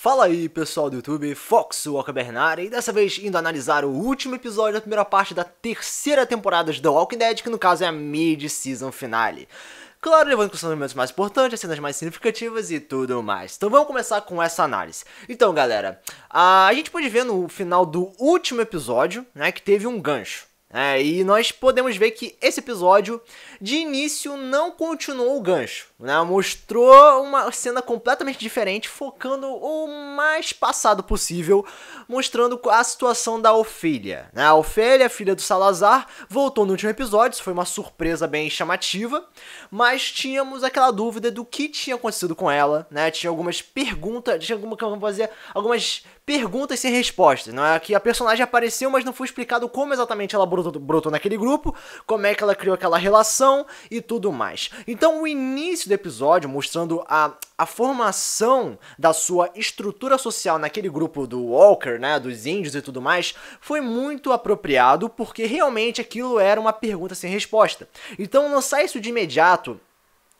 Fala aí pessoal do YouTube, Fox Walker Bernard, e dessa vez indo analisar o último episódio da primeira parte da terceira temporada de The Walking Dead, que no caso é a Mid-Season Finale. Claro, levando em consideração os momentos mais importantes, as cenas mais significativas e tudo mais. Então vamos começar com essa análise. Então galera, a gente pode ver no final do último episódio, né, que teve um gancho. E nós podemos ver que esse episódio, de início, não continuou o gancho, né? Mostrou uma cena completamente diferente, focando o mais passado possível, mostrando a situação da Ofélia, né? A Ofélia, filha do Salazar, voltou no último episódio, isso foi uma surpresa bem chamativa, mas tínhamos aquela dúvida do que tinha acontecido com ela, né? Tinha algumas perguntas, algumas perguntas sem respostas, não é? Que a personagem apareceu, mas não foi explicado como exatamente ela brotou naquele grupo, como é que ela criou aquela relação e tudo mais. Então o início do episódio, mostrando a formação da sua estrutura social naquele grupo do Walker, né, dos índios e tudo mais, foi muito apropriado, porque realmente aquilo era uma pergunta sem resposta. Então lançar isso de imediato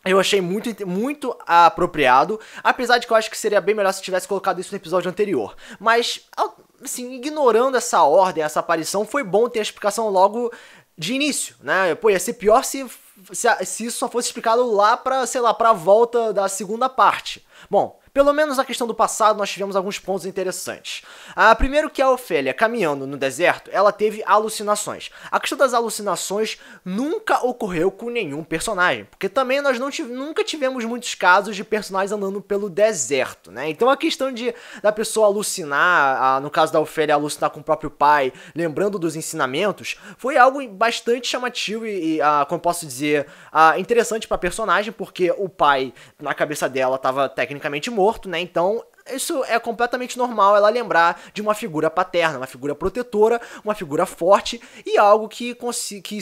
eu achei muito apropriado, apesar de que eu acho que seria bem melhor se tivesse colocado isso no episódio anterior. Mas, assim, ignorando essa ordem, essa aparição, foi bom ter a explicação logo de início, né? Pô, ia ser pior se isso só fosse explicado lá pra, sei lá, pra volta da segunda parte. Bom, pelo menos na questão do passado nós tivemos alguns pontos interessantes. Primeiro que a Ofélia, caminhando no deserto, ela teve alucinações. A questão das alucinações nunca ocorreu com nenhum personagem, porque também nós nunca tivemos muitos casos de personagens andando pelo deserto, né? Então a questão da pessoa alucinar, no caso da Ofélia alucinar com o próprio pai, lembrando dos ensinamentos, foi algo bastante chamativo e como posso dizer, interessante pra personagem, porque o pai, na cabeça dela, estava tecnicamente morto, né? Então isso é completamente normal ela lembrar de uma figura paterna, uma figura protetora, uma figura forte e algo que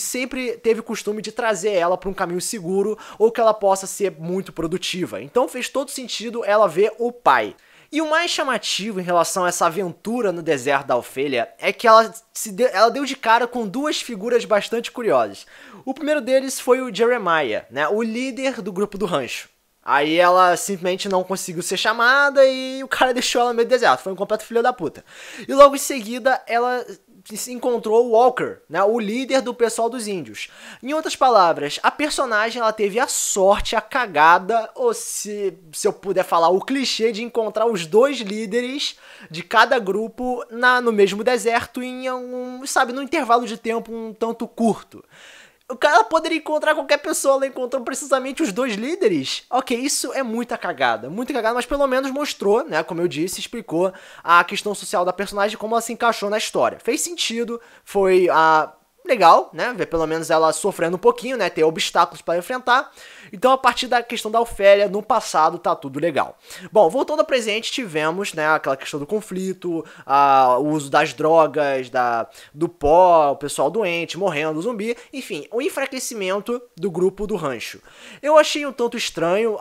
sempre teve o costume de trazer ela para um caminho seguro ou que ela possa ser muito produtiva. Então fez todo sentido ela ver o pai. E o mais chamativo em relação a essa aventura no deserto da Ofélia é que ela deu de cara com duas figuras bastante curiosas. O primeiro deles foi o Jeremiah, né, o líder do grupo do rancho. Aí ela simplesmente não conseguiu ser chamada e o cara deixou ela no meio do deserto. Foi um completo filho da puta. E logo em seguida ela se encontrou o Walker, né, o líder do pessoal dos índios. Em outras palavras, a personagem ela teve a sorte, a cagada, ou se eu puder falar, o clichê de encontrar os dois líderes de cada grupo no mesmo deserto em num intervalo de tempo um tanto curto. O cara poderia encontrar qualquer pessoa, ela encontrou precisamente os dois líderes. Ok, isso é muita cagada, mas pelo menos mostrou, né, como eu disse, explicou a questão social da personagem, como ela se encaixou na história. Fez sentido, foi legal, né, ver pelo menos ela sofrendo um pouquinho, né, ter obstáculos para enfrentar. Então a partir da questão da Ofélia, no passado tá tudo legal. Bom, voltando ao presente, tivemos, né, aquela questão do conflito, o uso das drogas, do pó, o pessoal doente, morrendo, zumbi, enfim, o enfraquecimento do grupo do rancho. Eu achei um tanto estranho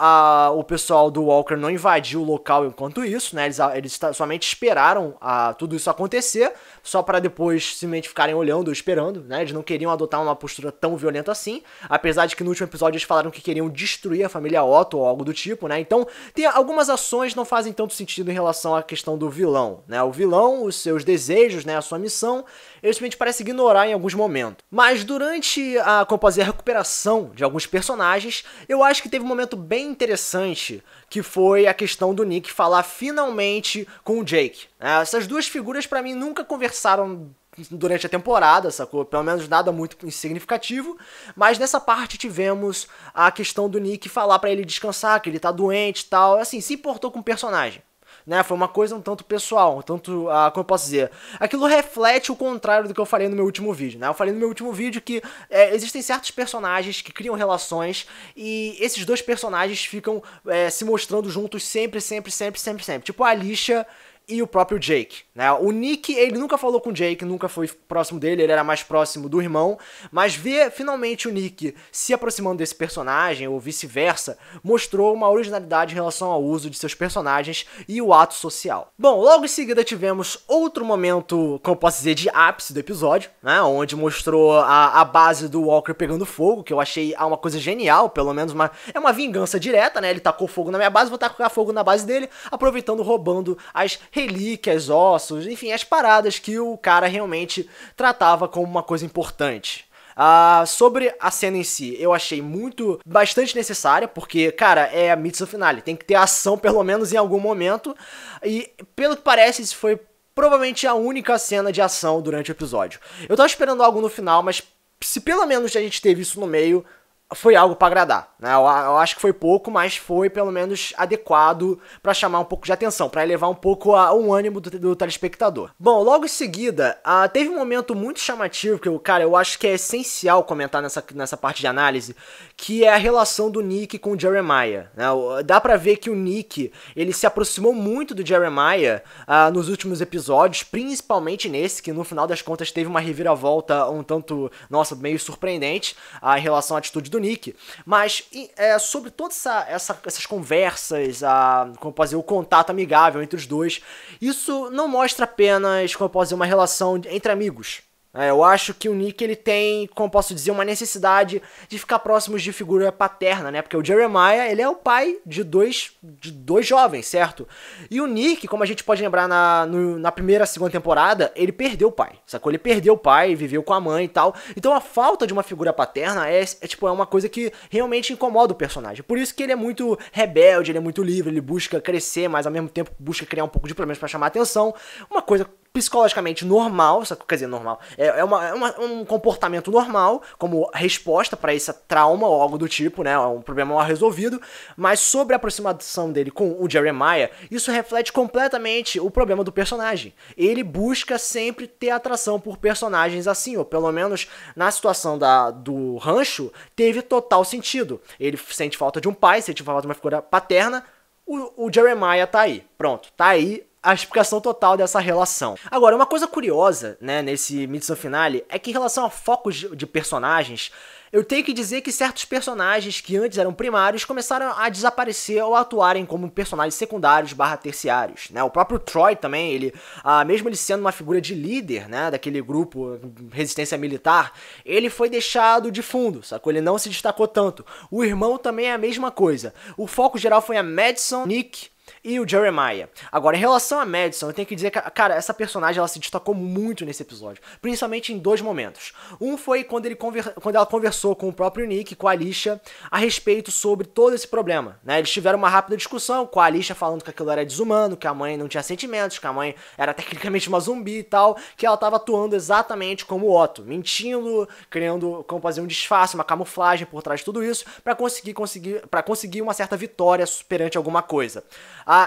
o pessoal do Walker não invadir o local enquanto isso, né, eles somente esperaram tudo isso acontecer, só para depois simplesmente ficarem olhando, esperando, né, eles não queriam adotar uma postura tão violenta assim, apesar de que no último episódio eles falaram que queriam destruir a família Otto ou algo do tipo, né? Então, tem algumas ações não fazem tanto sentido em relação à questão do vilão, né? O vilão, os seus desejos, né, a sua missão, ele simplesmente parece ignorar em alguns momentos. Mas durante a recuperação de alguns personagens, eu acho que teve um momento bem interessante, que foi a questão do Nick falar finalmente com o Jake. Essas duas figuras, pra mim, nunca conversaram durante a temporada, sacou? Pelo menos nada muito significativo, mas nessa parte tivemos a questão do Nick falar pra ele descansar, que ele tá doente e tal, assim, se importou com o personagem, né? Foi uma coisa um tanto pessoal, um tanto, como eu posso dizer, aquilo reflete o contrário do que eu falei no meu último vídeo, né? Eu falei no meu último vídeo que existem certos personagens que criam relações e esses dois personagens ficam se mostrando juntos sempre. Tipo a Alicia e o próprio Jake, né? O Nick, ele nunca falou com o Jake, nunca foi próximo dele, ele era mais próximo do irmão, mas ver finalmente o Nick se aproximando desse personagem, ou vice-versa, mostrou uma originalidade em relação ao uso de seus personagens e o ato social. Bom, logo em seguida tivemos outro momento, como eu posso dizer, de ápice do episódio, né? Onde mostrou a base do Walker pegando fogo, que eu achei uma coisa genial, pelo menos é uma vingança direta, né? Ele tacou fogo na minha base, vou tacar fogo na base dele, aproveitando, roubando as relíquias, ossos, enfim, as paradas que o cara realmente tratava como uma coisa importante. Sobre a cena em si, eu achei bastante necessária, porque, cara, é a mid-season finale, tem que ter ação pelo menos em algum momento, e pelo que parece, isso foi provavelmente a única cena de ação durante o episódio. Eu tava esperando algo no final, mas se pelo menos a gente teve isso no meio, foi algo pra agradar, né? Eu acho que foi pouco, mas foi pelo menos adequado pra chamar um pouco de atenção, pra elevar um pouco o ânimo do telespectador. Bom, logo em seguida, teve um momento muito chamativo, que eu acho que é essencial comentar nessa parte de análise, que é a relação do Nick com o Jeremiah, né? Dá pra ver que o Nick, ele se aproximou muito do Jeremiah nos últimos episódios, principalmente nesse, que no final das contas teve uma reviravolta um tanto, nossa, meio surpreendente em relação à atitude do Nick, mas sobre todas essas conversas, como eu posso dizer, o contato amigável entre os dois, isso não mostra apenas, como eu posso dizer, uma relação entre amigos. Eu acho que o Nick, ele tem, como posso dizer, uma necessidade de ficar próximo de figura paterna, né? Porque o Jeremiah, ele é o pai de dois jovens, certo? E o Nick, como a gente pode lembrar na primeira, segunda temporada, ele perdeu o pai, sacou? Ele perdeu o pai, viveu com a mãe e tal. Então a falta de uma figura paterna é uma coisa que realmente incomoda o personagem. Por isso que ele é muito rebelde, ele é muito livre, ele busca crescer, mas ao mesmo tempo busca criar um pouco de problemas pra chamar a atenção. Uma coisa psicologicamente normal, quer dizer, normal, um comportamento normal, como resposta para esse trauma ou algo do tipo, né, um problema mal resolvido, mas sobre a aproximação dele com o Jeremiah, isso reflete completamente o problema do personagem. Ele busca sempre ter atração por personagens assim, ou pelo menos na situação do rancho, teve total sentido. Ele sente falta de um pai, sente falta de uma figura paterna, o Jeremiah tá aí, pronto, tá aí a explicação total dessa relação. Agora, uma coisa curiosa, né, nesse mid-season finale, é que em relação a focos de personagens, eu tenho que dizer que certos personagens que antes eram primários começaram a desaparecer ou atuarem como personagens secundários / terciários, né? O próprio Troy também, mesmo ele sendo uma figura de líder, né, daquele grupo Resistência Militar, ele foi deixado de fundo, sacou? Ele não se destacou tanto. O irmão também é a mesma coisa. O foco geral foi a Madison, Nick e o Jeremiah. Agora, em relação a Madison, eu tenho que dizer que, cara, essa personagem, ela se destacou muito nesse episódio, principalmente em dois momentos. Um foi quando ela conversou com o próprio Nick, com a Alicia, a respeito sobre todo esse problema, né? Eles tiveram uma rápida discussão, com a Alicia falando que aquilo era desumano, que a mãe não tinha sentimentos, que a mãe era tecnicamente uma zumbi e tal, que ela estava atuando exatamente como o Otto, mentindo, criando, como fazer um disfarce, uma camuflagem por trás de tudo isso, para conseguir uma certa vitória perante alguma coisa.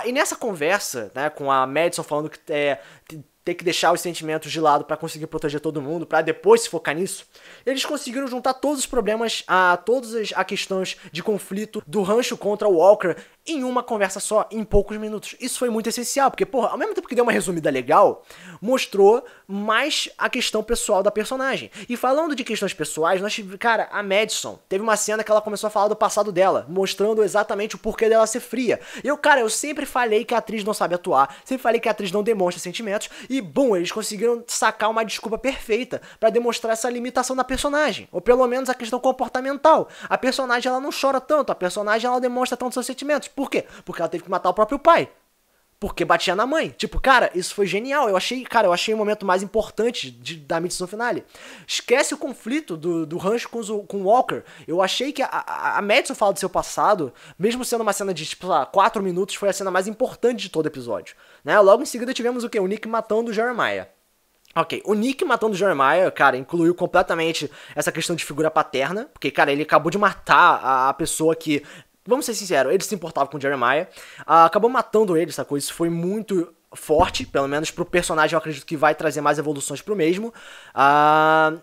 E nessa conversa, né, com a Madison falando que ter que deixar os sentimentos de lado pra conseguir proteger todo mundo, pra depois se focar nisso, eles conseguiram juntar todos os problemas, todas as questões de conflito do rancho contra o Walker em uma conversa só, em poucos minutos. Isso foi muito essencial, porque, porra, ao mesmo tempo que deu uma resumida legal, mostrou mais a questão pessoal da personagem. E falando de questões pessoais, cara, a Madison teve uma cena que ela começou a falar do passado dela, mostrando exatamente o porquê dela ser fria. Eu sempre falei que a atriz não sabe atuar, sempre falei que a atriz não demonstra sentimentos, e, bom, eles conseguiram sacar uma desculpa perfeita pra demonstrar essa limitação da personagem, ou pelo menos a questão comportamental. A personagem, ela não chora tanto, a personagem, ela demonstra tanto seus sentimentos. Por quê? Porque ela teve que matar o próprio pai. Porque batia na mãe. Tipo, cara, isso foi genial. Eu achei o momento mais importante da mid-season finale. Esquece o conflito do rancho com o Walker. Eu achei que a Madison fala do seu passado, mesmo sendo uma cena de, tipo, 4 minutos, foi a cena mais importante de todo o episódio. Né? Logo em seguida tivemos o quê? O Nick matando o Jeremiah. Ok, o Nick matando o Jeremiah, cara, incluiu completamente essa questão de figura paterna, porque, cara, ele acabou de matar a pessoa que, vamos ser sinceros, ele se importava com o Jeremiah, acabou matando ele, sacou? Isso foi muito forte, pelo menos pro personagem eu acredito que vai trazer mais evoluções pro mesmo,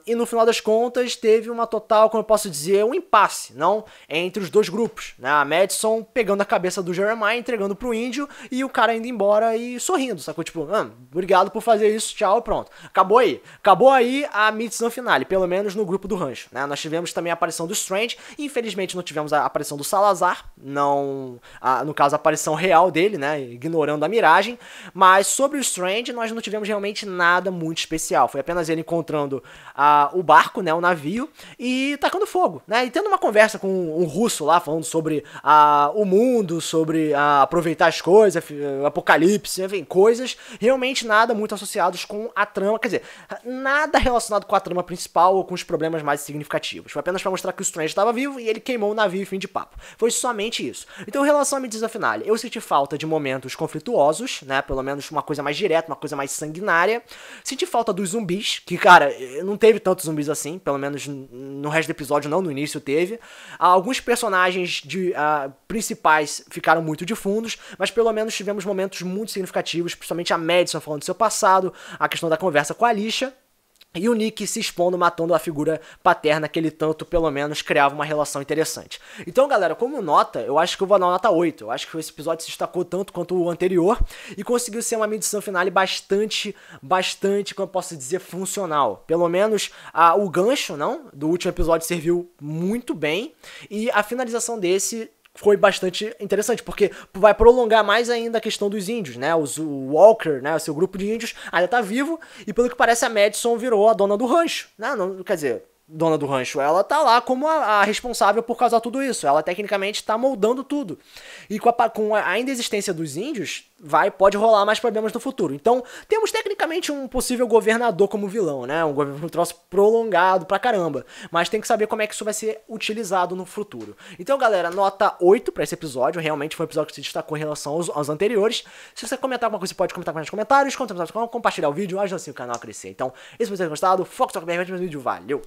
e no final das contas teve uma total, como eu posso dizer, um impasse, não, entre os dois grupos, né, a Madison pegando a cabeça do Jeremiah, entregando pro índio, e o cara indo embora e sorrindo, sacou, tipo, obrigado por fazer isso, tchau, pronto, acabou aí a mid-season finale, pelo menos no grupo do rancho, né, nós tivemos também a aparição do Strange, infelizmente não tivemos a aparição do Salazar, não, no caso a aparição real dele, né, ignorando a miragem. Mas sobre o Strange, nós não tivemos realmente nada muito especial. Foi apenas ele encontrando o barco, né, o navio, e tacando fogo, né, e tendo uma conversa com um russo lá, falando sobre o mundo, sobre aproveitar as coisas, apocalipse, enfim, coisas realmente nada muito associados com a trama, quer dizer, nada relacionado com a trama principal ou com os problemas mais significativos. Foi apenas pra mostrar que o Strange estava vivo e ele queimou o navio e fim de papo. Foi somente isso. Então, em relação à mid-season finale, eu senti falta de momentos conflituosos, né, pelo menos uma coisa mais direta, uma coisa mais sanguinária. Senti falta dos zumbis, que, cara, não teve tantos zumbis assim, pelo menos no resto do episódio não, no início teve. Alguns personagens principais ficaram muito de fundos, mas pelo menos tivemos momentos muito significativos, principalmente a Madison falando do seu passado, a questão da conversa com a Alicia, e o Nick se expondo, matando a figura paterna que ele tanto, pelo menos, criava uma relação interessante. Então, galera, como nota, eu acho que eu vou dar uma nota 8. Eu acho que esse episódio se destacou tanto quanto o anterior e conseguiu ser uma mid-season finale bastante, como eu posso dizer, funcional. Pelo menos o gancho, não, do último episódio serviu muito bem e a finalização desse foi bastante interessante, porque vai prolongar mais ainda a questão dos índios, né, o Walker, né, o seu grupo de índios ainda tá vivo, e pelo que parece a Madison virou a dona do rancho, né, não, quer dizer, dona do rancho, ela tá lá como a responsável por causar tudo isso, ela tecnicamente tá moldando tudo, e com a ainda existência dos índios, pode rolar mais problemas no futuro. Então, temos tecnicamente um possível governador como vilão, né? Um troço prolongado pra caramba. Mas tem que saber como é que isso vai ser utilizado no futuro. Então, galera, nota 8 pra esse episódio. Realmente foi um episódio que se destacou em relação aos anteriores. Se você comentar alguma coisa, você pode comentar nos comentários. Compartilhar o vídeo, ajuda assim o canal a crescer. Então, esse foi o vídeo gostado. Foco no vídeo. Valeu!